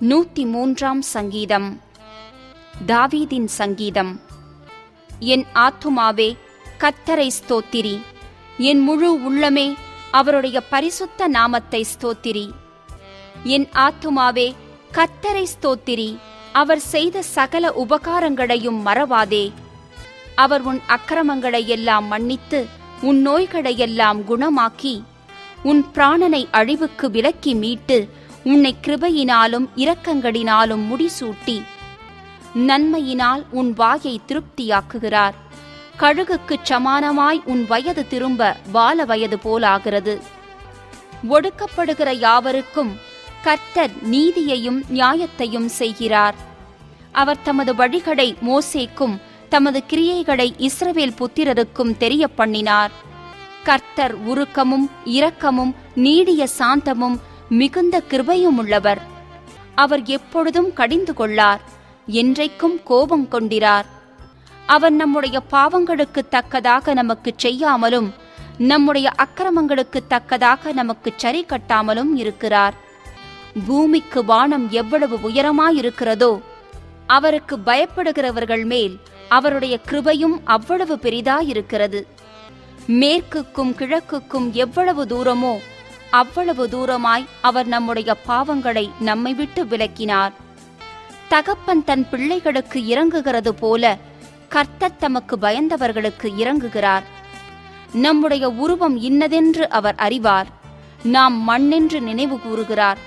103 சங்கீதம். தாவீதின் சங்கீதம். என் ஆத்துமாவே கர்த்தரை ஸ்தோத்திரி, என் முழு உள்ளமே அவருடைய பரிசுத்த நாமத்தை ஸ்தோத்திரி. என் ஆத்துமாவே கர்த்தரை ஸ்தோத்திரி, அவர் செய்த சகல உபகாரங்களையும் மறவாதே. அவர் உன் அக்கிரமங்களை எல்லாம் மன்னித்து உன் நோய்களையெல்லாம் குணமாக்கி உன் பிராணனை அழிவுக்கு விலக்கி மீட்டு உன்னை கிருபையினாலும் இரக்கங்களினாலும் முடிசூட்டி நன்மையினால் உன் வாயை திருப்தியாக்குகிறார். கழுகுக்குச் சமானமாய் உன் வயது திரும்ப வால வயது போலாகிறது. ஒடுக்கப்படுகிற யாவருக்கும் கர்த்தர் நீதியையும் நியாயத்தையும் செய்கிறார். அவர் தமது வழிகளை மோசேக்கும் தமது கிரியைகளை இஸ்ரவேல் புத்திரருக்கும் தெரிய பண்ணினார். கர்த்தர் உருக்கமும் இரக்கமும் நீடிய சாந்தமும் மிகுந்த கிருபையும் உள்ளவர். அவர் எப்பொழுதும் கடிந்து கொள்ளார், என்றைக்கும் கோபம் கொண்டிரார். அவர் நம்முடைய பாவங்களுக்கு தக்கதாக நமக்கு செய்யாமலும் நம்முடைய அக்கிரமங்களுக்கு தக்கதாக நமக்கு சரி கட்டாமலும் இருக்கிறார். பூமிக்கு வானம் எவ்வளவு உயரமாயிருக்கிறதோ அவருக்கு பயப்படுகிறவர்கள் மேல் அவருடைய கிருபையும் அவ்வளவு பெரிதாயிருக்கிறது. மேற்குக்கும் கிழக்குக்கும் எவ்வளவு தூரமோ அவ்வளவு தூரமாய் அவர் நம்முடைய பாவங்களை நம்மை விட்டு விலக்கினார். தகப்பன் தன் பிள்ளைகளுக்கு இறங்குகிறது போல கர்த்தர் தமக்கு பயந்தவர்களுக்கு இறங்குகிறார். நம்முடைய உருவம் இன்னதென்று அவர் அறிவார், நாம் மண்ணென்று நினைவு கூறுகிறார்.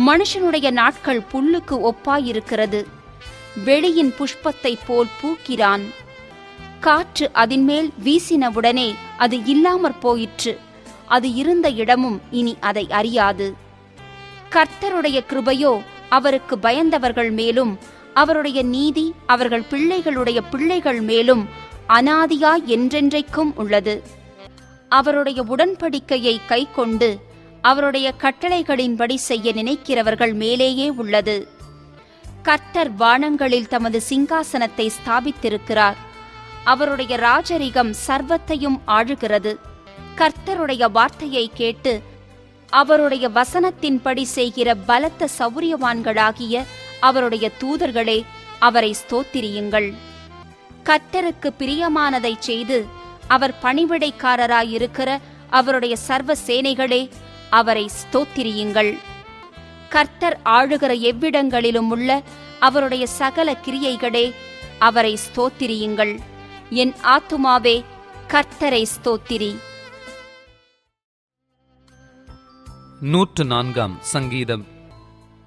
மனுஷனுடைய நாட்கள் புல்லுக்கு ஒப்பாயிருக்கிறது, வெளியின் புஷ்பத்தைப் போல் பூக்கிறான். காற்று அதின்மேல் வீசினவுடனே அது இல்லாமற் போயிற்று, அது இருந்த இடமும் இனி அதை அறியாது. கர்த்தருடைய கிருபையோ அவருக்கு பயந்தவர்கள் மேலும் அவருடைய நீதி அவர்கள் பிள்ளைகளுடைய பிள்ளைகள் மேலும் அனாதியாய் என்றென்றைக்கும் உள்ளது. அவருடைய உடன்படிக்கையை கைக்கொண்டு அவருடைய கட்டளைகளின்படி செய்ய நினைக்கிறவர்கள் மேலேயே உள்ளது. கர்த்தர் வானங்களில் தமது சிங்காசனத்தை ஸ்தாபித்திருக்கிறார். அவருடைய ராஜரிகம் சர்வத்தையும் ஆளுகிறது. கர்த்தருடைய வார்த்தையை கேட்டு அவருடைய வசனத்தின்படி செய்கிற பலத்த சௌரியவான்களாகிய அவருடைய தூதர்களே, அவரை ஸ்தோத்திரியுங்கள். கர்த்தருக்கு பிரியமானதை செய்து அவர் பணிவிடைக்காரராயிருக்கிற அவருடைய சர்வ சேனைகளே, அவரை ஸ்தோத்திரியுங்கள். கர்த்தர் ஆளுகிற எவ்விடங்களிலும் உள்ள அவருடைய சகல கிரியைகளே, அவரை ஸ்தோத்திரியுங்கள். என் ஆத்துமாவே கர்த்தரை ஸ்தோத்திரி. 104 சங்கீதம்.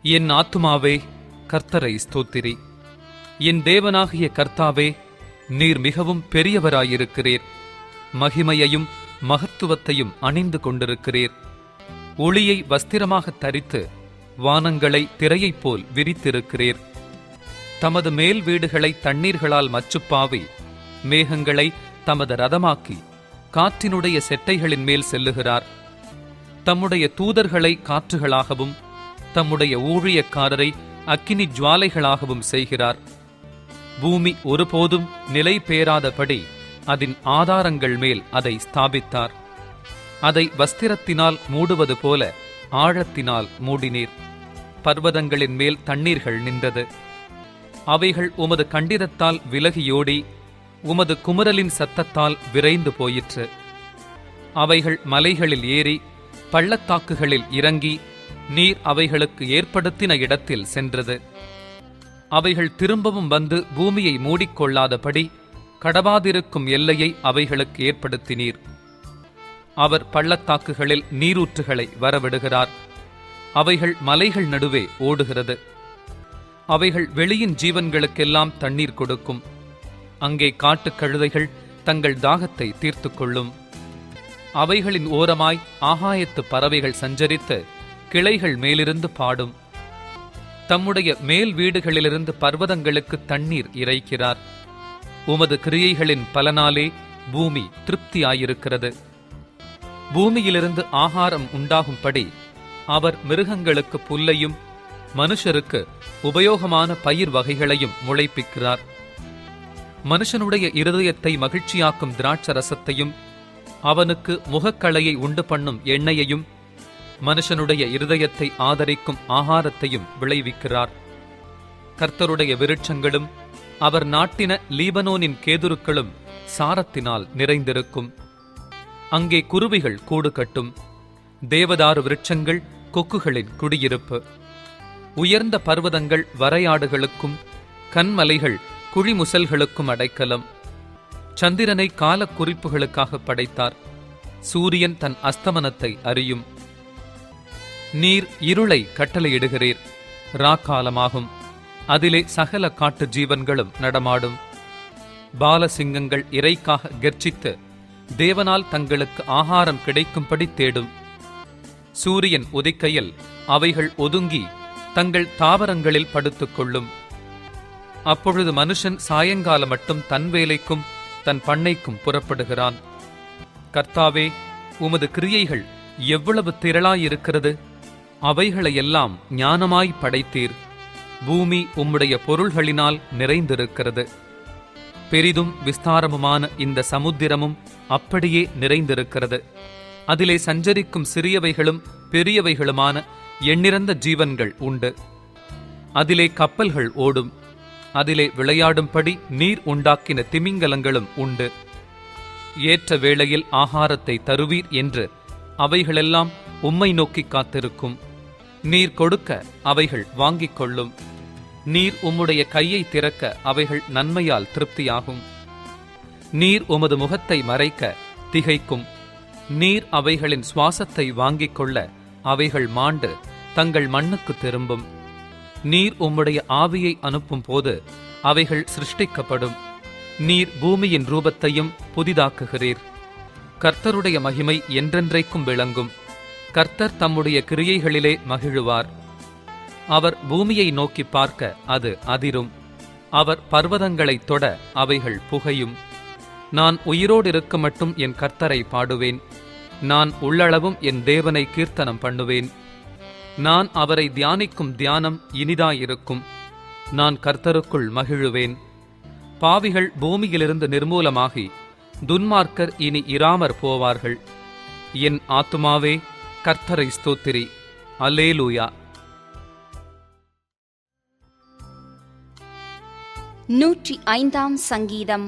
என் ஆத்துமாவே கர்த்தரை ஸ்தோத்திரி. என் தேவனாகிய கர்த்தாவே, நீர் மிகவும் பெரியவராயிருக்கிறீர். மகிமையையும் மகத்துவத்தையும் அணிந்து கொண்டிருக்கிறீர். ஒளியை வஸ்திரமாக தரித்து வானங்களை திரையைப் போல் விரித்திருக்கிறீர். தமது மேல் வீடுகளை தண்ணீர்களால் மச்சுப்பாவி மேகங்களை தமது ரதமாக்கி காற்றினுடைய செட்டைகளின் மேல் செல்லுகிறார். தம்முடைய தூதர்களை காற்றுகளாகவும் தம்முடைய ஊழியக்காரரை அக்கினி ஜுவாலைகளாகவும் செய்கிறார். பூமி ஒருபோதும் நிலை பெயராதபடி அதன் ஆதாரங்கள் மேல் அதை ஸ்தாபித்தார். அதை வஸ்திரத்தினால் மூடுவது போல ஆழத்தினால் மூடினீர். பர்வதங்களின் மேல் தண்ணீர்கள் நின்றது. அவைகள் உமது கண்டிதத்தால் விலகியோடி உமது குமுறலின் சத்தத்தால் விரைந்து போயிற்று. அவைகள் மலைகளில் ஏறி பள்ளத்தாக்குகளில் இறங்கி நீர் அவைகளுக்கு ஏற்படுத்தின இடத்தில் சென்றது. அவைகள் திரும்பவும் வந்து பூமியை மூடிக்கொள்ளாதபடி கடவாதிருக்கும் எல்லையை அவைகளுக்கு ஏற்படுத்தினீர். அவர் பள்ளத்தாக்குகளில் நீரூற்றுகளை வரவிடுகிறார். அவைகள் மலைகள் நடுவே ஓடுகிறது. அவைகள் வெளியின் ஜீவன்களுக்கெல்லாம் தண்ணீர் கொடுக்கும். அங்கே காட்டுக் கழுதைகள் தங்கள் தாகத்தை தீர்த்து கொள்ளும். அவைகளின் ஓரமாய் ஆகாயத்து பறவைகள் சஞ்சரித்து கிளைகள் மேலிருந்து பாடும். தம்முடைய மேல் வீடுகளிலிருந்து பர்வதங்களுக்கு தண்ணீர் இறைக்கிறார். உமது கிரியைகளின் பலனாலே பூமி திருப்தியாயிருக்கிறது. பூமியிலிருந்து ஆகாரம் உண்டாகும்படி அவர் மிருகங்களுக்கு புல்லையும் மனுஷருக்கு உபயோகமான பயிர் வகைகளையும் முளைப்பிக்கிறார். மனுஷனுடைய இருதயத்தை மகிழ்ச்சியாக்கும் திராட்சரசத்தையும் அவனுக்கு முகக்களையை உண்டு பண்ணும் எண்ணெயையும் மனுஷனுடைய இருதயத்தை ஆதரிக்கும் ஆகாரத்தையும் விளைவிக்கிறார். கர்த்தருடைய விருட்சங்களும் அவர் நாட்டின லீபனோனின் கேதுருக்களும் சாரத்தினால் நிறைந்திருக்கும். அங்கே குருவிகள் கூடு கட்டும். தேவதாரு விருட்சங்கள் கொக்குகளின் குடியிருப்பு. உயர்ந்த பர்வதங்கள் வரையாடுகளுக்கும் கன்மலைகள் குழிமுசல்களுக்கும் அடைக்கலம். சந்திரனை கால குறிப்புகளுக்காக படைத்தார். சூரியன் தன் அஸ்தமனத்தை அறியும். நீர் இருளை கட்டளையிடுகிறீர். ராக்காலமாகும். அதிலே சகல காட்டு ஜீவன்களும் நடமாடும். பாலசிங்கங்கள் இறைக்காக கர்ஜித்து தேவனால் தங்களுக்கு ஆகாரம் கிடைக்கும்படி தேடும். சூரியன் உதிக்கையில் அவைகள் ஒதுங்கி தங்கள் தாவரங்களில் படுத்துக்கொள்ளும். அப்பொழுது மனுஷன் சாயங்காலம் மட்டும் தன் வேலைக்கும் தன் பண்ணைக்கும் புறப்படுகிறான். கர்த்தாவே, உமது கிரியைகள் எவ்வளவு திரளாயிருக்கிறது! அவைகளையெல்லாம் ஞானமாய் படைத்தீர். பூமி உம்முடைய பொருள்களினால் நிறைந்திருக்கிறது. பெரிதும் விஸ்தாரமுமான இந்த சமுத்திரமும் அப்படியே நிறைந்திருக்கிறது. அதிலே சஞ்சரிக்கும் சிறியவைகளும் பெரியவைகளுமான எண்ணிறந்த ஜீவன்கள் உண்டு. அதிலே கப்பல்கள் ஓடும். அதிலே விளையாடும்படி நீர் உண்டாக்கின திமிங்கலங்களும் உண்டு. ஏற்ற வேளையில் ஆகாரத்தை தருவீர் என்று அவைகளெல்லாம் உம்மை நோக்கி காத்திருக்கும். நீர் கொடுக்க அவைகள் வாங்கிக் கொள்ளும். நீர் உம்முடைய கையை திறக்க அவைகள் நன்மையால் திருப்தியாகும். நீர் உமது முகத்தை மறைக்க திகைக்கும். நீர் அவைகளின் சுவாசத்தை வாங்கிக் கொள்ள அவைகள் மாண்டு தங்கள் மண்ணுக்கு திரும்பும். நீர் உம்முடைய ஆவியை அனுப்பும் போது அவைகள் சிருஷ்டிக்கப்படும். நீர் பூமியின் ரூபத்தையும் புதிதாக்குகிறீர். கர்த்தருடைய மகிமை என்றென்றைக்கும் விளங்கும். கர்த்தர் தம்முடைய கிரியைகளிலே மகிழுவார். அவர் பூமியை நோக்கி பார்க்க அது அதிரும். அவர் பர்வதங்களைத் தொட அவைகள் புகையும். நான் உயிரோடு இருக்க மட்டும் என் கர்த்தரை பாடுவேன். நான் உள்ளளவும் என் தேவனை கீர்த்தனம் பண்ணுவேன். நான் அவரை தியானிக்கும் தியானம் இனிதாயிருக்கும். நான் கர்த்தருக்குள் மகிழுவேன். பாவிகள் பூமியிலிருந்து நிர்மூலமாகி துன்மார்க்கர் இனி இராமற் போவார்கள். என் ஆத்துமாவே கர்த்தரை ஸ்தோத்திரி. அல்லேலூயா. 105 சங்கீதம்.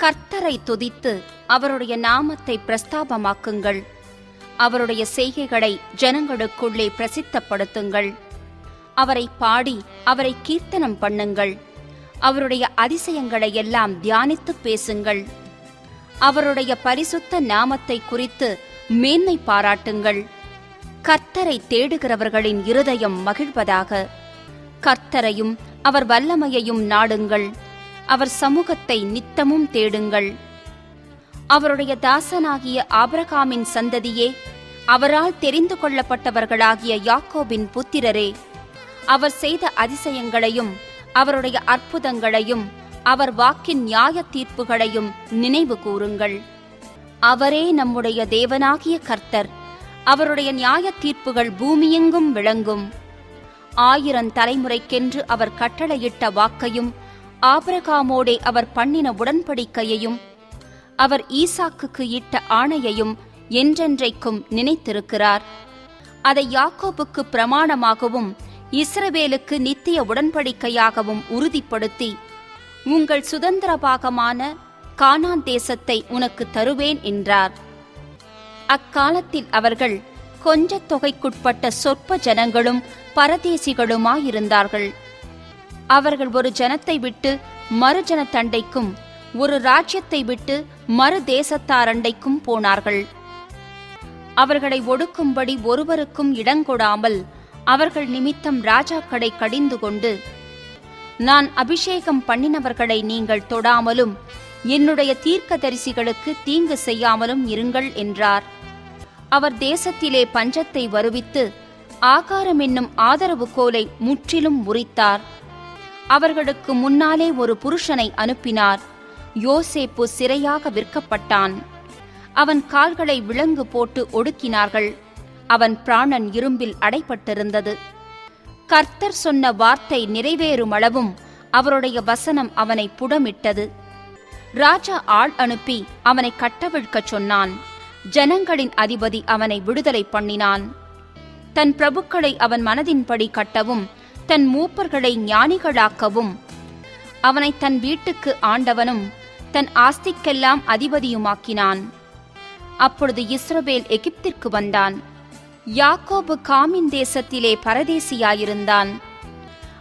கர்த்தரை துதித்து அவருடைய நாமத்தை பிரஸ்தாபமாக்குங்கள். அவருடைய செய்கைகளை ஜனங்களுக்குள்ளே பிரசித்தப்படுத்துங்கள். அவரை பாடி அவரை கீர்த்தனம் பண்ணுங்கள். அவருடைய அதிசயங்களை எல்லாம் தியானித்து பேசுங்கள். அவருடைய பரிசுத்த நாமத்தை குறித்து மேன்மை பாராட்டுங்கள். கர்த்தரை தேடுகிறவர்களின் இருதயம் மகிழ்வதாக. கர்த்தரையும் அவர் வல்லமையையும் நாடுங்கள். அவர் சமூகத்தை நித்தமும் தேடுங்கள். அவருடைய தாசனாகிய ஆபிரகாமின் சந்ததியே, அவரால் தெரிந்து கொள்ளப்பட்டவர்களாகிய யாக்கோபின் புத்திரரே, அவர் செய்த அதிசயங்களையும் அவருடைய அற்புதங்களையும் அவர் வாக்கின் நியாய தீர்ப்புகளையும் நினைவு கூறுங்கள். அவரே நம்முடைய தேவனாகிய கர்த்தர். அவருடைய நியாய தீர்ப்புகள் பூமியெங்கும் விளங்கும். 1000 தலைமுறைக்கென்று அவர் கட்டளையிட்ட வாக்கையும் ஆபிரகாமோடே அவர் பண்ணின உடன்படிக்கையையும் அவர் ஈசாக்குக்கு இட்ட ஆணையையும் என்றென்றைக்கும் நினைத்திருக்கிறார். அதை யாக்கோபுக்கு பிரமாணமாகவும் இஸ்ரவேலுக்கு நித்திய உடன்படிக்கையாகவும் உறுதிப்படுத்தி, உங்கள் சுதந்திர பாகமான கானான் தேசத்தை உனக்கு தருவேன் என்றார். அக்காலத்தில் அவர்கள் கொஞ்சத் தொகைக்குட்பட்ட சொற்ப ஜனங்களும் பரதேசிகளுமாயிருந்தார்கள். அவர்கள் ஒரு ஜனத்தை விட்டு மறு ஜனத்தண்டைக்கும் ஒரு ராஜ்யத்தை விட்டு மறு தேசத்தாரண்டைக்கும் போனார்கள். அவர்களை ஒடுக்கும்படி ஒருவருக்கும் இடங்கொடாமல் அவர்கள் நிமித்தம் ராஜாக்களை கடிந்து கொண்டு, நான் அபிஷேகம் பண்ணினவர்களை நீங்கள் தொடாமலும் என்னுடைய தீர்க்கதரிசிகளுக்கு தீங்கு செய்யாமலும் இருங்கள் என்றார். அவர் தேசத்திலே பஞ்சத்தை வருவித்து ஆகாரம் என்னும் ஆதரவு கோலை முற்றிலும் முறித்தார். அவர்களுக்கு முன்னாலே ஒரு புருஷனை அனுப்பினார். யோசேப்பு சிறையாக விற்கப்பட்டான். அவன் கால்களை விலங்கு போட்டு ஒடுக்கினார்கள். அவன் பிராணன் இரும்பில் அடைபட்டிருந்தது. கர்த்தர் சொன்ன வார்த்தை நிறைவேறுமளவும் அவருடைய வசனம் அவனை புடமிட்டது. ராஜா ஆள் அனுப்பி அவனை கட்டவிழ்க்கச் சொன்னான். ஜனங்களின் அதிபதி அவனை விடுதலை பண்ணினான். தன் பிரபுக்களை அவன் மனதின்படி கட்டவும் தன் மூப்பர்களை ஞானிகளாக்கவும் அவனை தன் வீட்டுக்கு ஆண்டவனும் தன் ஆஸ்திக்கெல்லாம் அதிபதியுமாக்கினான். அப்பொழுது இஸ்ரவேல் எகிப்திற்கு வந்தான். யாக்கோபு காமின் தேசத்திலே பரதேசியாயிருந்தான்.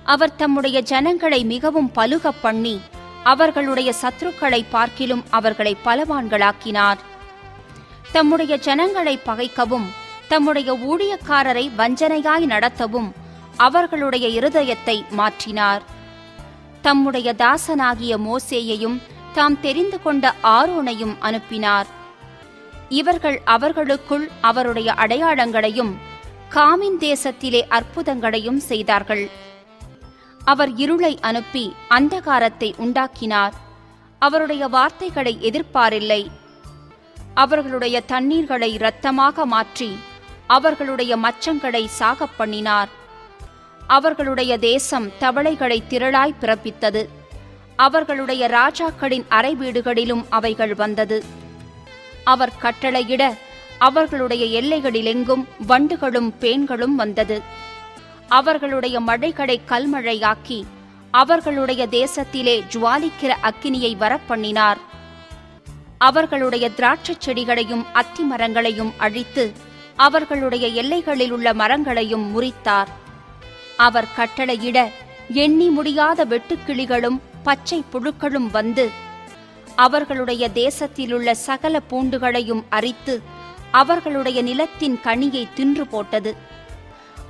அவர் தம்முடைய ஜனங்களை மிகவும் பலுகப் பண்ணி அவர்களுடைய சத்துருக்களை பார்க்கிலும் அவர்களை பலவான்களாக்கினார். தம்முடைய ஜனங்களை பகைக்கவும் தம்முடைய ஊழியக்காரரை வஞ்சனையாய் நடத்தவும் அவர்களுடைய இருதயத்தை மாற்றினார். தம்முடைய தாசனாகிய மோசேயையும் தாம் தெரிந்து கொண்ட ஆரோனையும் அனுப்பினார். இவர்கள் அவர்களுக்குள் அவருடைய அடையாளங்களையும் காமின் தேசத்திலே அற்புதங்களையும் செய்தார்கள். அவர் இருளை அனுப்பி அந்தகாரத்தை உண்டாக்கினார். அவருடைய வார்த்தைகளை எதிர்ப்பாரில்லை. அவர்களுடைய தண்ணீர்களை இரத்தமாக மாற்றி அவர்களுடைய மச்சங்களை சாகப் பண்ணினார். அவர்களுடைய தேசம் தவளைகளை திரளாய் பிறப்பித்தது. அவர்களுடைய ராஜாக்களின் அறை வீடுகளிலும் அவைகள் வந்தது. அவர் கட்டளையிட அவர்களுடைய எல்லைகளிலெங்கும் வண்டுகளும் பேன்களும் வந்தது. அவர்களுடைய மழைகளை கல்மழையாக்கி அவர்களுடைய தேசத்திலே ஜுவாலிக்கிற அக்கினியை வரப்பண்ணினார். அவர்களுடைய திராட்சைச் செடிகளையும் அத்தி மரங்களையும் அழித்து அவர்களுடைய எல்லைகளில் உள்ள மரங்களையும் முறித்தார். அவர் கட்டளையிட எண்ணி முடியாத வெட்டுக்கிளிகளும் பச்சை புழுக்களும் வந்து அவர்களுடைய தேசத்திலுள்ள சகல பூண்டுகளையும் அரித்து அவர்களுடைய நிலத்தின் கனியை தின்று போட்டது.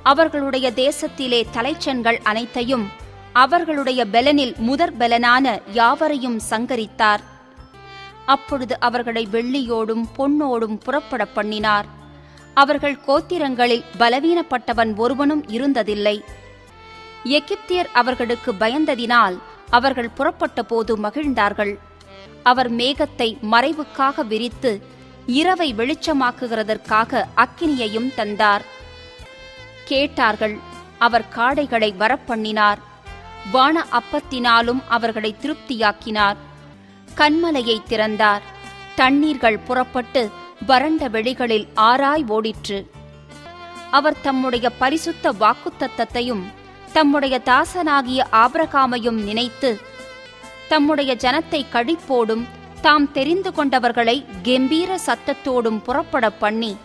அவர்களுடைய தேசத்திலே தலைச்சன்கள் அனைத்தையும் அவர்களுடைய பெலனில் முதற் பெலனான யாவரையும் சங்கரித்தார். அப்பொழுது அவர்களை வெள்ளியோடும் பொன்னோடும் புறப்பட பண்ணினார். அவர்கள் கோத்திரங்களில் பலவீனப்பட்டவன் ஒருவனும் இருந்ததில்லை. எகிப்தியர் அவர்களுக்கு பயந்ததினால் அவர்கள் புறப்பட்ட போது மகிழ்ந்தார்கள். அவர் மேகத்தை மறைவுக்காக விரித்து இரவை வெளிச்சமாக்குகிறதற்காக அக்கினியையும் தந்தார். கேட்டார்கள். அவர் காடைகளை வரப்பண்ணினார். வான அப்பத்தினாலும் அவர்களை திருப்தியாக்கினார். கன்மலையை திறந்தார். தண்ணீர்கள் புறப்பட்டு வறண்ட வெளிகளில் ஆராய் ஓடிற்று. அவர் தம்முடைய பரிசுத்த வாக்குத்தத்தத்தையும் தம்முடைய தாசனாகிய ஆபிரகாமையும் நினைத்து தம்முடைய ஜனத்தை கழிப்போடும் தாம் தெரிந்து கொண்டவர்களை கெம்பீர சத்தத்தோடும் புறப்பட பண்ணி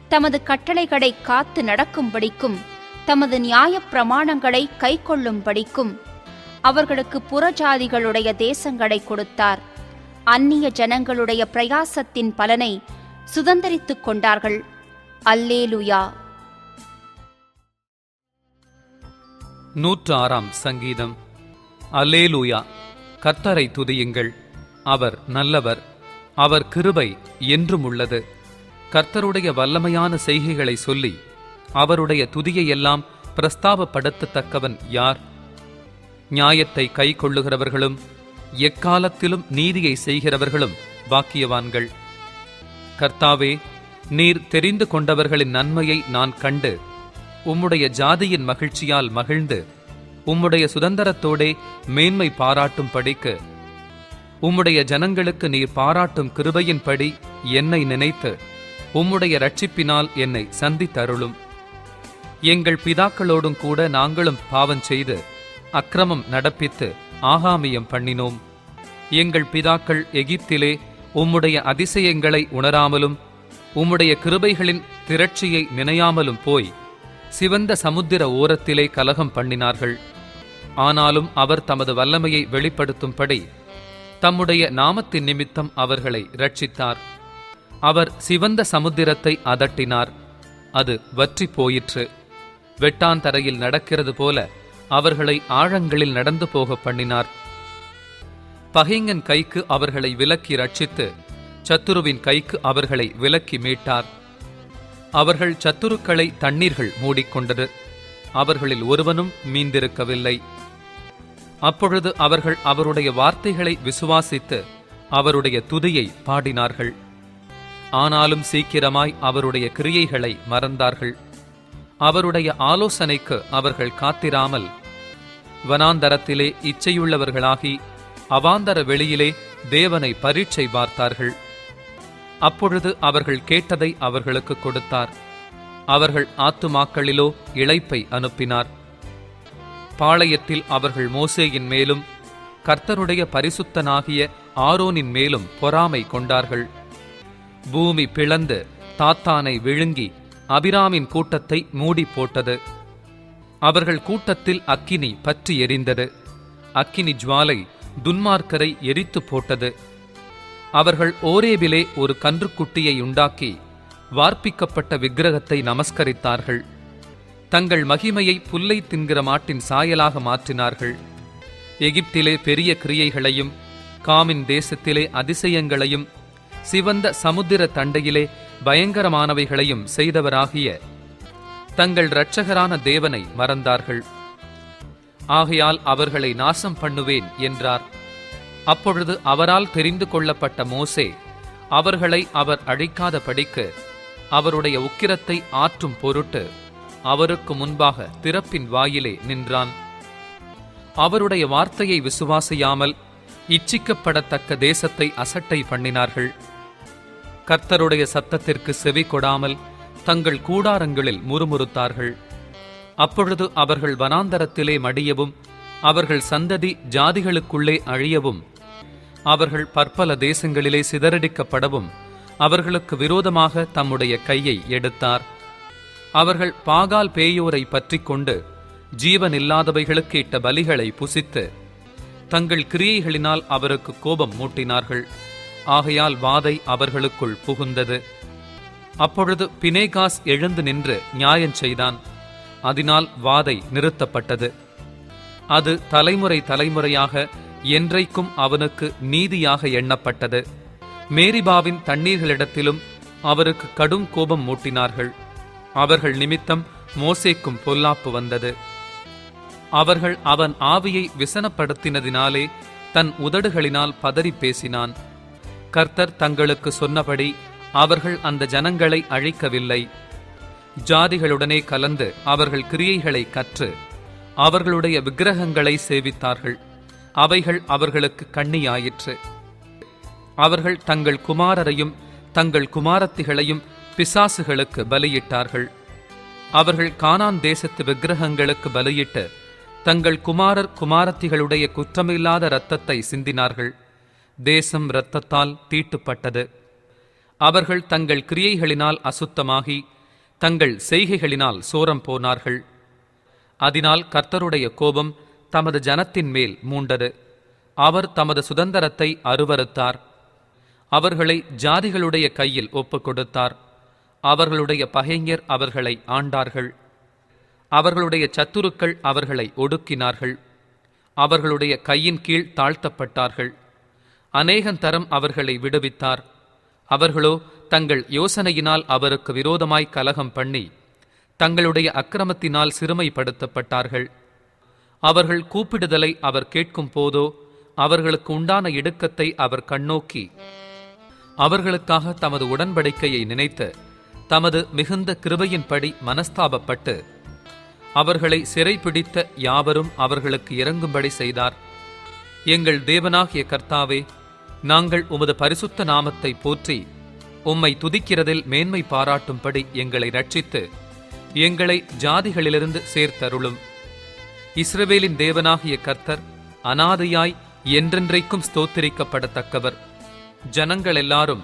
தமது கட்டளைகளை காத்து நடக்கும்படிக்கும் தமது நியாயப் பிரமாணங்களை கைக்கொள்ளும்படிக்கும் அவர்களுக்கு புறஜாதிகளுடைய தேசங்களை கொடுத்தார். அந்நிய ஜனங்களுடைய பிரயாசத்தின் பலனை சுதந்தரித்துக் கொண்டார்கள். அல்லேலுயா. 106 சங்கீதம். அல்லேலூயா. கர்த்தரை துதியுங்கள். அவர் நல்லவர். அவர் கிருபை என்றும் உள்ளது. கர்த்தருடைய வல்லமையான செய்கைகளை சொல்லி அவருடைய துதியையெல்லாம் பிரஸ்தாபப்படுத்தத்தக்கவன் யார்? நியாயத்தை கை கொள்ளுகிறவர்களும் எக்காலத்திலும் நீதியை செய்கிறவர்களும் பாக்கியவான்கள். கர்த்தாவே, நீர் தெரிந்து கொண்டவர்களின் நன்மையை நான் கண்டு உம்முடைய ஜாதியின் மகிழ்ச்சியால் மகிழ்ந்து உம்முடைய சுதந்திரத்தோடே மேன்மை பாராட்டும் படிக்கு உம்முடைய ஜனங்களுக்கு நீர் பாராட்டும் கிருபையின்படி என்னை நினைத்து உம்முடைய இரட்சிப்பினால் என்னை சந்தித்தருளும். எங்கள் பிதாக்களோடும் கூட நாங்களும் பாவம் செய்து அக்கிரமம் நடப்பித்து ஆகாமியம் பண்ணினோம். எங்கள் பிதாக்கள் எகிப்திலே உம்முடைய அதிசயங்களை உணராமலும் உம்முடைய கிருபைகளின் திரட்சியை நினையாமலும் போய் சிவந்த சமுத்திர ஓரத்திலே கலகம் பண்ணினார்கள். ஆனாலும் அவர் தமது வல்லமையை வெளிப்படுத்தும்படி தம்முடைய நாமத்தின் நிமித்தம் அவர்களை இரட்சித்தார். அவர் சிவந்த சமுத்திரத்தை அதட்டினார். அது வற்றி போயிற்று. வெட்டாந்தரையில் நடக்கிறது போல அவர்களை ஆழங்களில் நடந்து போக பண்ணினார். பகைஞன் கைக்கு அவர்களை விலக்கி ரட்சித்து சத்துருவின் கைக்கு அவர்களை விலக்கி மீட்டார். அவர்கள் சத்துருக்களை தண்ணீர்கள் மூடிக்கொண்டது. அவர்களில் ஒருவனும் மீந்திருக்கவில்லை. அப்பொழுது அவர்கள் அவருடைய வார்த்தைகளை விசுவாசித்து அவருடைய துதியை பாடினார்கள். ஆனாலும் சீக்கிரமாய் அவருடைய கிரியைகளை மறந்தார்கள். அவருடைய ஆலோசனைக்கு அவர்கள் காத்திராமல் வனாந்தரத்திலே இச்சையுள்ளவர்களாகி அவாந்தர வெளியிலே தேவனை பரீட்சை பார்த்தார்கள். அப்பொழுது அவர்கள் கேட்டதை அவர்களுக்கு கொடுத்தார். அவர்கள் ஆத்துமாக்களிலோ இளைப்பை அனுப்பினார். பாளையத்தில் அவர்கள் மோசேயின் மேலும் கர்த்தருடைய பரிசுத்தனாகிய ஆரோனின் மேலும் பொறாமை கொண்டார்கள். பூமி பிளந்து தாத்தானை விழுங்கி அபிராமின் கூட்டத்தை மூடி போட்டது. அவர்கள் கூட்டத்தில் அக்கினி பற்றி எரிந்தது. அக்கினி ஜுவாலை துன்மார்க்கரை எரித்து போட்டது. அவர்கள் ஓரேபிலே ஒரு கன்றுக்குட்டியை உண்டாக்கி வார்ப்பிக்கப்பட்ட விக்கிரகத்தை நமஸ்கரித்தார்கள். தங்கள் மகிமையை புல்லை தின்கிற மாட்டின் சாயலாக மாற்றினார்கள். எகிப்திலே பெரிய கிரியைகளையும் காமின் தேசத்திலே அதிசயங்களையும் சிவந்த சமுத்திர தண்டையிலே பயங்கரமானவைகளையும் செய்தவராகிய தங்கள் இரட்சகரான தேவனை மறந்தார்கள். ஆகையால் அவர்களை நாசம் பண்ணுவேன் என்றார். அப்பொழுது அவரால் தெரிந்து கொள்ளப்பட்ட மோசே அவர்களை அவர் அழிக்காதபடிக்கு அவருடைய உக்கிரத்தை ஆற்றும் பொருட்டு அவருக்கு முன்பாக திறப்பின் வாயிலே நின்றான். அவருடைய வார்த்தையை விசுவாசியாமல் இச்சிக்கப்படத்தக்க தேசத்தை அசட்டை பண்ணினார்கள். கர்த்தருடைய சத்தத்திற்கு செவி கொடாமல் தங்கள் கூடாரங்களில் முறுமுறுத்தார்கள். அப்பொழுது அவர்கள் வனாந்தரத்திலே மடியவும் அவர்கள் சந்ததி ஜாதிகளுக்குள்ளே அழியவும் அவர்கள் பற்பல தேசங்களிலே சிதறடிக்கப்படவும் அவர்களுக்கு விரோதமாக தம்முடைய கையை எடுத்தார். அவர்கள் பாகால் பேயோரை பற்றி கொண்டு ஜீவனில்லாதவைகளுக்கு இட்ட பலிகளை புசித்து தங்கள் கிரியைகளினால் அவருக்கு கோபம் மூட்டினார்கள். ஆகையால் வாதை அவர்களுக்குள் புகுந்தது. அப்பொழுது பினேகாஸ் எழுந்து நின்று நியாயம் செய்தான். அதனால் வாதை நிறுத்தப்பட்டது. அது தலைமுறை தலைமுறையாக என்றைக்கும் அவனுக்கு நீதியாக எண்ணப்பட்டது. மேரிபாவின் தண்ணீர்களிடத்திலும் அவருக்கு கடும் கோபம் மூட்டினார்கள். அவர்கள் நிமித்தம் மோசேக்கும் பொல்லாப்பு வந்தது. அவர்கள் அவன் ஆவியை விசனப்படுத்தினதினாலே தன் உதடுகளினால் பதறி பேசினான். கர்த்தர் தங்களுக்கு சொன்னபடி அவர்கள் அந்த ஜனங்களை அழிக்கவில்லை. ஜாதிகளுடனே கலந்து அவர்கள் கிரியைகளை கற்று அவர்களுடைய விக்கிரகங்களை சேவித்தார்கள். அவைகள் அவர்களுக்கு கண்ணியாயிற்று. அவர்கள் தங்கள் குமாரரையும் தங்கள் குமாரத்திகளையும் பிசாசுகளுக்கு பலியிட்டார்கள். அவர்கள் கானான் தேசத்து விக்கிரகங்களுக்கு பலியிட்டு தங்கள் குமாரர் குமாரத்திகளுடைய குற்றமில்லாத இரத்தத்தை சிந்தினார்கள். தேசம் இரத்தத்தால் தீட்டுப்பட்டது. அவர்கள் தங்கள் கிரியைகளினால் அசுத்தமாகி தங்கள் செய்கைகளினால் சோரம் போனார்கள். அதனால் கர்த்தருடைய கோபம் தமது ஜனத்தின் மேல் மூண்டது. அவர் தமது சுதந்திரத்தை அருவருத்தார். அவர்களை ஜாதிகளுடைய கையில் ஒப்புக் கொடுத்தார். அவர்களுடைய பகைஞர் அவர்களை ஆண்டார்கள். அவர்களுடைய சத்துருக்கள் அவர்களை ஒடுக்கினார்கள். அவர்களுடைய கையின் கீழ் தாழ்த்தப்பட்டார்கள். அநேகந்தரம் அவர்களை விடுவித்தார். அவர்களோ தங்கள் யோசனையினால் அவருக்கு விரோதமாய் கலகம் பண்ணி தங்களுடைய அக்கிரமத்தினால் சிறுமைப்படுத்தப்பட்டார்கள். அவர்கள் கூப்பிடுதலை அவர் கேட்கும் போதோ அவர்களுக்கு உண்டான இடுக்கத்தை அவர் கண்ணோக்கி அவர்களுக்காக தமது உடன்படிக்கையை நினைத்து தமது மிகுந்த கிருபையின்படி மனஸ்தாபப்பட்டு அவர்களை சிறைப்பிடித்த யாவரும் அவர்களுக்கு இரங்கும்படி செய்தார். எங்கள் தேவனாகிய கர்த்தாவே, நாங்கள் உமது பரிசுத்த நாமத்தை போற்றி உம்மை துதிக்கிறதில் மேன்மை பாராட்டும்படி எங்களை ரட்சித்து எங்களை ஜாதிகளிலிருந்து சேர்த்தருளும். இஸ்ரவேலின் தேவனாகிய கர்த்தர் அநாதையாய் என்றென்றைக்கும் ஸ்தோத்திரிக்கப்படத்தக்கவர். ஜனங்கள் எல்லாரும்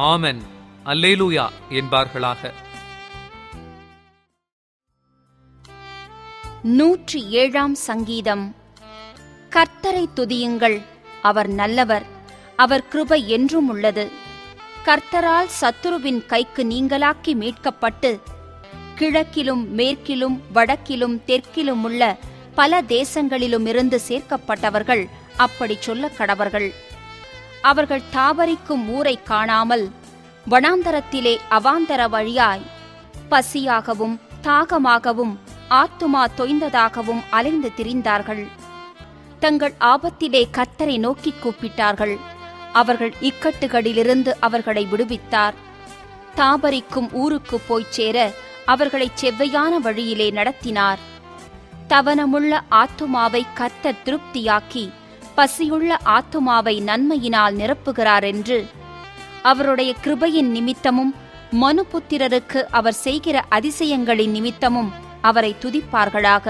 ஆமென், அல்லேலூயா என்பார்களாக. 107 சங்கீதம். கர்த்தரை துதியுங்கள், அவர் நல்லவர், அவர் கிருபை என்றும் உள்ளது. கர்த்தரால் சத்துருவின் கைக்கு நீங்களாக்கி மீட்கப்பட்டு கிழக்கிலும் மேற்கிலும் வடக்கிலும் தெற்கிலும் உள்ள பல தேசங்களிலுமிருந்து சேர்க்கப்பட்டவர்கள் அப்படி சொல்ல கடவர்கள். அவர்கள் தாபரிக்கும் ஊரை காணாமல் வனாந்தரத்திலே அவாந்தர வழியாய் பசியாகவும் தாகமாகவும் ஆத்துமா தொய்ந்ததாகவும் அலைந்து திரிந்தார்கள். தங்கள் ஆபத்திலே கர்த்தரை நோக்கி கூப்பிட்டார்கள். அவர்கள் இக்கட்டுகளிலிருந்து அவர்களை விடுவித்தார். தாபரிக்கும் ஊருக்கு போய்ச் சேர அவர்களை செவ்வையான வழியிலே நடத்தினார். தவனமுள்ள ஆத்துமாவை கர்த்தர் திருப்தியாக்கி பசியுள்ள ஆத்துமாவை நன்மையினால் நிரப்புகிறார் என்று அவருடைய கிருபையின் நிமித்தமும் மனுபுத்திரருக்கு அவர் செய்கிற அதிசயங்களின் நிமித்தமும் அவரை துதிப்பார்களாக.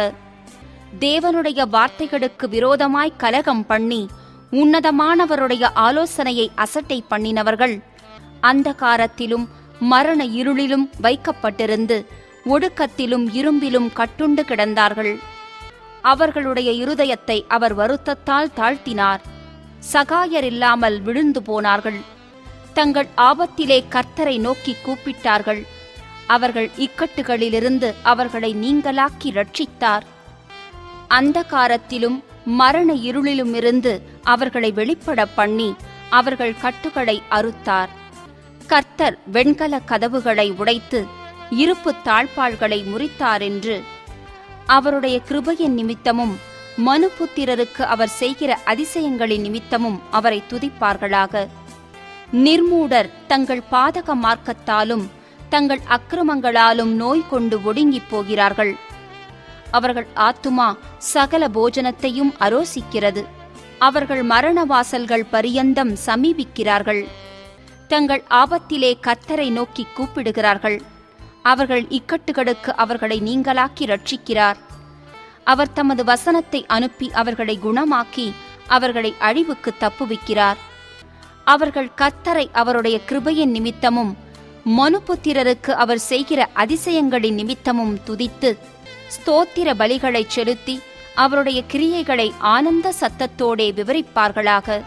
தேவனுடைய வார்த்தைகளுக்கு விரோதமாய் கலகம் பண்ணி உன்னதமானவருடைய ஆலோசனையை அசட்டை பண்ணினவர்கள் அந்தகாரத்திலும் மரண இருளிலும் வைக்கப்பட்டிருந்து ஒடுக்கத்திலும் இரும்பிலும் கட்டுண்டு கிடந்தார்கள். அவர்களுடைய இருதயத்தை அவர் வருத்தத்தால் தாழ்த்தினார். சகாயரில்லாமல் விழுந்து போனார்கள். தங்கள் ஆபத்திலே கர்த்தரை நோக்கி கூப்பிட்டார்கள். அவர்கள் இக்கட்டுகளிலிருந்து அவர்களை நீங்கலாக்கி ரட்சித்தார். அந்தகாரத்திலும் மரண இருளிலுமிருந்து அவர்களை வெளிப்பட பண்ணி அவர்கள் கட்டுகளை அறுத்தார். கர்த்தர் வெண்கல கதவுகளை உடைத்து இருப்பு தாழ்பாள்களை முறித்தார் என்று அவருடைய கிருபையின் நிமித்தமும் மனுபுத்திரருக்கு அவர் செய்கிற அதிசயங்களின் நிமித்தமும் அவரை துதிப்பார்களாக. நிர்மூடர் தங்கள் பாதக மார்க்கத்தாலும் தங்கள் அக்கிரமங்களாலும் நோய் கொண்டு ஒடுங்கிப் போகிறார்கள். அவர்கள் ஆத்துமா சகல போஜனத்தையும் அரோசிக்கிறது. அவர்கள் மரண வாசல்கள் பரியந்தம் சமீபிக்கிறார்கள். தங்கள் ஆபத்திலே கர்த்தரை நோக்கி கூப்பிடுகிறார்கள். அவர்கள் இக்கட்டுகளுக்கு அவர்களை நீங்கலாக்கி ரட்சிக்கிறார். அவர் தமது வசனத்தை அனுப்பி அவர்களை குணமாக்கி அவர்களை அழிவுக்கு தப்புவிக்கிறார். அவர்கள் கர்த்தரை அவருடைய கிருபையின் நிமித்தமும் மனுபுத்திரருக்கு அவர் செய்கிற அதிசயங்களின் நிமித்தமும் துதித்து ஸ்தோத்திர பலிகளைச் செலுத்தி அவருடைய கிரியைகளை ஆனந்த சத்தத்தோடே விவரிப்பார்களாக.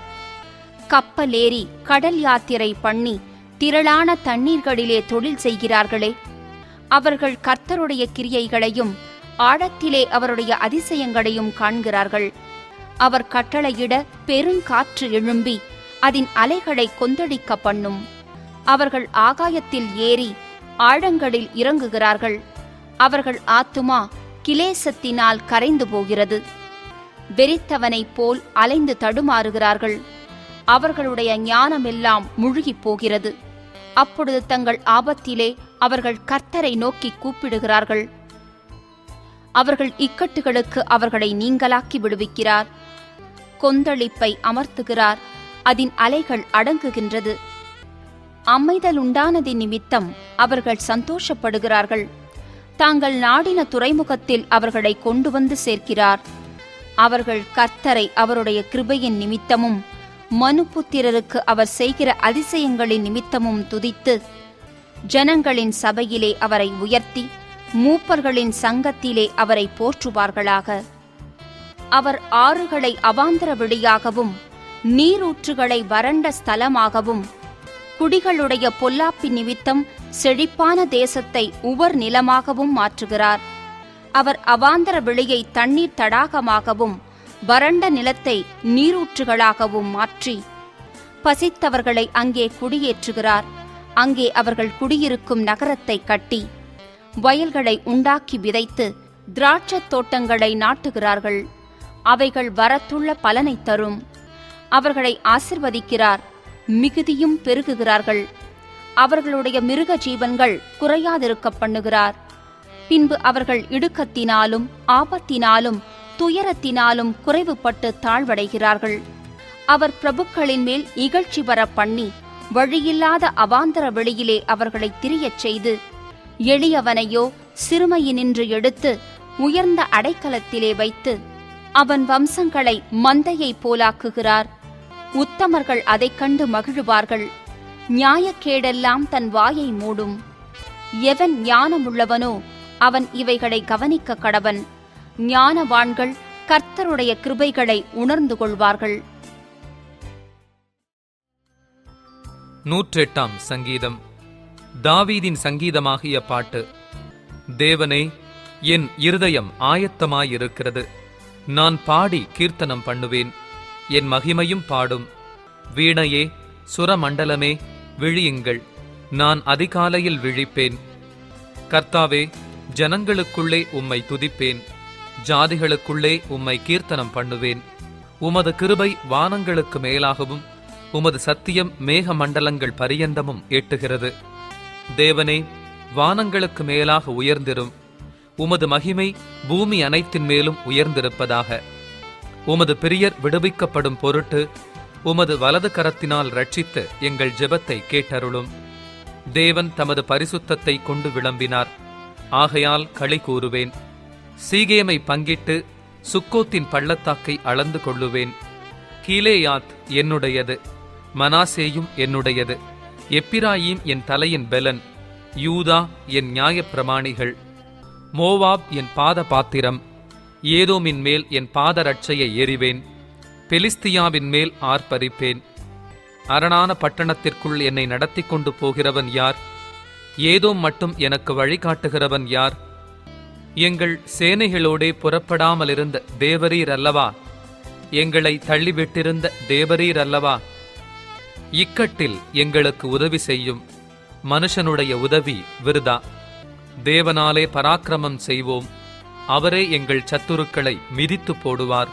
கப்பலேறி கடல் யாத்திரை பண்ணி திரளான தண்ணீர்களிலே தொழில் செய்கிறார்களே, அவர்கள் கர்த்தருடைய கிரியைகளையும் ஆழத்திலே அவருடைய அதிசயங்களையும் காண்கிறார்கள். அவர் கட்டளையிட பெருங்காற்று எழும்பி அதன் அலைகளை கொந்தளிக்க பண்ணும். அவர்கள் ஆகாயத்தில் ஏறி ஆழங்களில் இறங்குகிறார்கள். அவர்கள் ஆத்துமா கிலேசத்தினால் கரைந்து போகிறது. வெறித்தவனைப் போல் அலைந்து தடுமாறுகிறார்கள். அவர்களுடைய ஞானமெல்லாம் முழுகிப் போகிறது. அப்பொழுது தங்கள் ஆபத்திலே அவர்கள் கர்த்தரை நோக்கி கூப்பிடுகிறார்கள். அவர்கள் இக்கட்டுகளுக்கு அவர்களை நீங்கலாக்கி விடுவிக்கிறார். கொந்தளிப்பை அமர்த்துகிறார். அதன் அலைகள் அடங்குகின்றது. அமைதல் உண்டானதின் நிமித்தம் அவர்கள் சந்தோஷப்படுகிறார்கள். தாங்கள் நாடின துறைமுகத்தில் அவர்களை கொண்டு வந்து சேர்க்கிறார். அவர்கள் கர்த்தரை அவருடைய கிருபையின் நிமித்தமும் மனுபுத்திரருக்கு அவர் செய்கிற அதிசயங்களின் நிமித்தமும் துதித்து ஜனங்களின் சபையிலே அவரை உயர்த்தி மூப்பர்களின் சங்கத்திலே அவரை போற்றுவார்களாக. அவர் ஆறுகளை அவாந்தர வெளியாகவும் நீரூற்றுகளை வறண்ட ஸ்தலமாகவும் குடிகளுடைய பொல்லாப்பி நிமித்தம் செழிப்பான தேசத்தை உவர் நிலமாகவும் மாற்றுகிறார். அவர் அவாந்தர வெளியை தண்ணீர் தடாகமாகவும் வறண்ட நிலத்தை நீரூற்றுகளாகவும் மாற்றி பசித்தவர்களை அங்கே குடியேற்றுகிறார். அங்கே அவர்கள் குடியிருக்கும் நகரத்தை கட்டி வயல்களை உண்டாக்கி விதைத்து திராட்சத் தோட்டங்களை நாட்டுகிறார்கள். அவைகள் வரத்துள்ள பலனை தரும். அவர்களை ஆசிர்வதிக்கிறார். மிகுதியும் பெருகுகிறார்கள். அவர்களுடைய மிருக ஜீவன்கள் குறையாதிருக்க பண்ணுகிறார். பின்பு அவர்கள் இடுக்கத்தினாலும் ஆபத்தினாலும் துயரத்தினாலும் குறைவுபட்டு தாழ்வடைகிறார்கள். அவர் பிரபுக்களின் மேல் இகழ்ச்சி வர பண்ணி வழியில்லாத அவாந்தர வெளியிலே அவர்களை திரியச் செய்து எளியவனையோ சிறுமையினின்று எடுத்து உயர்ந்த அடைக்கலத்திலே வைத்து அவன் வம்சங்களை மந்தையைப் போலாக்குகிறார். உத்தமர்கள் அதைக் கண்டு மகிழுவார்கள். நியாயக்கேடெல்லாம் தன் வாயை மூடும். எவன் ஞானமுள்ளவனோ அவன் இவைகளை கவனிக்க கடவன். ஞானவான்கள் கர்த்தருடைய கிருபைகளை உணர்ந்து கொள்வார்கள். 108 சங்கீதம். தாவீதின் சங்கீதமாகிய பாட்டு. தேவனே, என் இருதயம் ஆயத்தமாயிருக்கிறது. நான் பாடி கீர்த்தனம் பண்ணுவேன். என் மகிமையும் பாடும். வீணையே, சுரமண்டலமே, விழியுங்கள். நான் அதிகாலையில் விழிப்பேன். கர்த்தாவே, ஜனங்களுக்குள்ளே உம்மை துதிப்பேன். ஜாதிகளுக்குள்ளே உம்மை கீர்த்தனம் பண்ணுவேன். உமது கிருபை வானங்களுக்கு மேலாகவும் உமது சத்தியம் மேக மண்டலங்கள் பரியந்தமும் எட்டுகிறது. தேவனே, வானங்களுக்கு மேலாக உயர்ந்திரும். உமது மகிமை பூமி அனைத்தின் மேலும் உயர்ந்திருப்பதாக. உமது பிரியர் விடுவிக்கப்படும் பொருட்டு உமது வலது கரத்தினால் ரட்சித்து எங்கள் ஜெபத்தை கேட்டருளும். தேவன் தமது பரிசுத்தத்தை கொண்டு விளம்பினார். ஆகையால் களி கூறுவேன். சீகேமை பங்கிட்டு சுக்கோத்தின் பள்ளத்தாக்கை அளந்து கொள்ளுவேன். கீலேயாத் என்னுடையது, மனாசேயும் என்னுடையது. எப்பிராயீம் என் தலையின் பெலன், யூதா என் நியாயப்பிரமாணிகள். மோவாப் என் பாத பாத்திரம். ஏதோமின் மேல் என் பாதரட்சையை எறிவேன். பெலிஸ்தியாவின் மேல் ஆர்ப்பரிப்பேன். அரணான பட்டணத்திற்குள் என்னை நடத்தி கொண்டு போகிறவன் யார்? ஏதோம் மட்டும் எனக்கு வழிகாட்டுகிறவன் யார்? எங்கள் சேனைகளோடே புறப்படாமலிருந்த தேவரீர் அல்லவா? எங்களை தள்ளிவிட்டிருந்த தேவரீர் அல்லவா? இக்கட்டில் எங்களுக்கு உதவி செய்யும். மனுஷனுடைய உதவி விருதா. தேவனாலே பராக்கிரமம் செய்வோம். அவரே எங்கள் சத்துருக்களை மிதித்து போடுவார்.